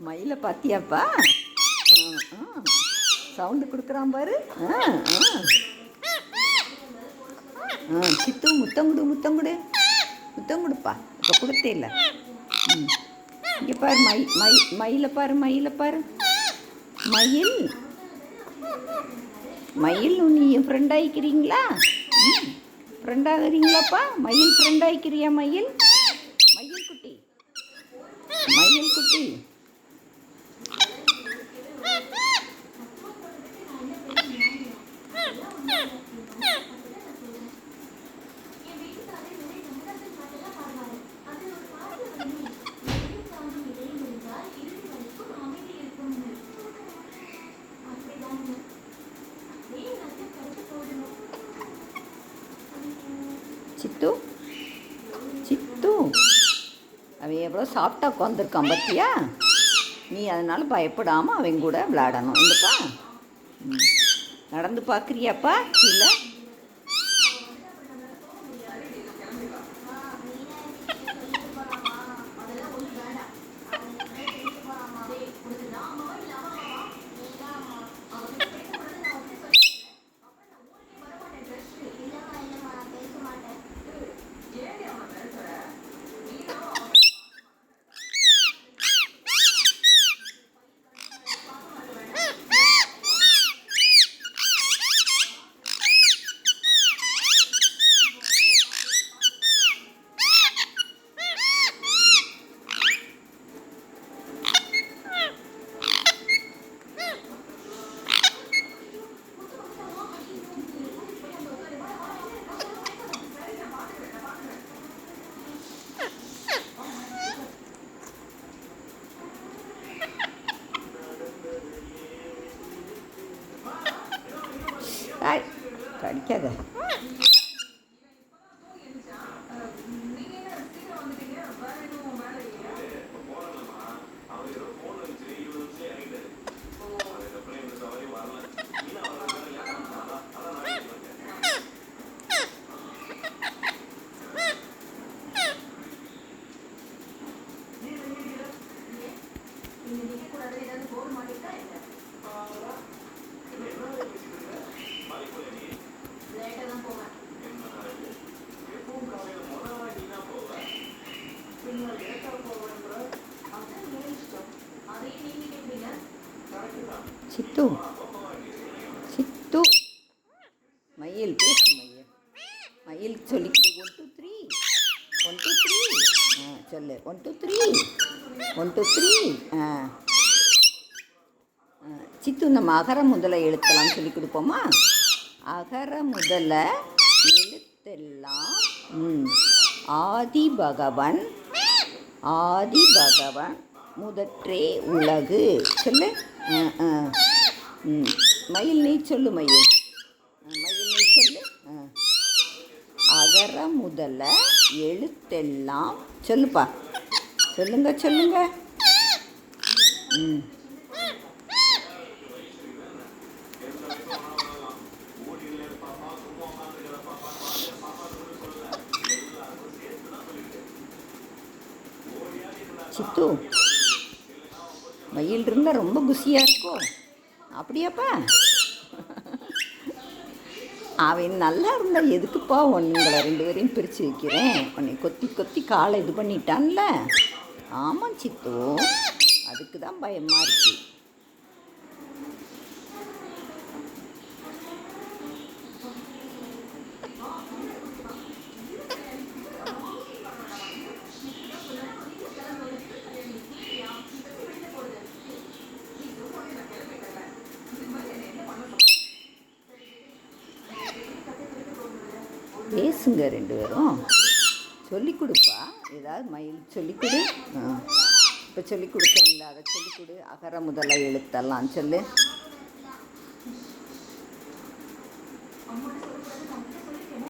மயிலை பார்த்தியாப்பா? சவுண்டு கொடுக்குறான் பாரு. சித்து முத்தங்குடு முத்தங்குடு முத்தங்குடுப்பா. இப்போ கொடுத்தே இல்லை. இங்கே பாரு மயிலை பாரு மயிலை பாரு. மயில் மயில் நீ ஃப்ரெண்ட் ஆகிக்கிறீங்களா? ஃப்ரெண்ட் ஆகுறீங்களாப்பா? மயில் ஃப்ரெண்ட் ஆகிக்கிறியா? மயில் மயில் குட்டி மயில் குட்டி. சித்து சித்து அவன் எவ்வளோ சாப்பிட்டா உட்காந்துருக்கான் பார்த்தியா? நீ அதனால் பயப்படாமல் அவன் கூட விளையாடணும். இல்லைப்பா? நடந்து பார்க்குறியாப்பா? இல்லை கடிக்காத. சித்து சித்து மயில் பேசு. மயில் சொல்லிக்கிட்டு 1 2 3 சொல்லு 1 2 3 1 2 3. சித்து நம்ம அகர முதல எழுத்தெல்லாம் சொல்லி கொடுப்போமா? அகர முதல எழுத்தெல்லாம் ஆதி பகவன் முதற்றே உலகு. சொல்லு. மயில் நீ சொல்லு. மயில் நீ சொல்லு. அகர முதல எழுத்தெல்லாம் சொல்லுப்பா. சொல்லுங்க. சித்து மயில் இருந்தால் ரொம்ப குஷியாக இருக்கும். அப்படியாப்பா? அவன் நல்லா இருந்தால் எதுக்குப்பா உங்களை 2 பேரையும் பிரித்து வைக்கிறேன்? உன்னை கொத்தி காலை இது பண்ணிட்டான்ல. ஆமாம் சித்து, அதுக்கு தான் பயமாக இருக்கு. பேசுங்க 2 பேரும். சொல்லிக் கொடுப்பா. ஏதாவது மயில் சொல்லிக் கொடு. இப்போ சொல்லிக் கொடுத்தேன் இல்லை, அதை சொல்லிக் கொடு. அகர முதல எழுத்தெல்லாம் சொல்லு.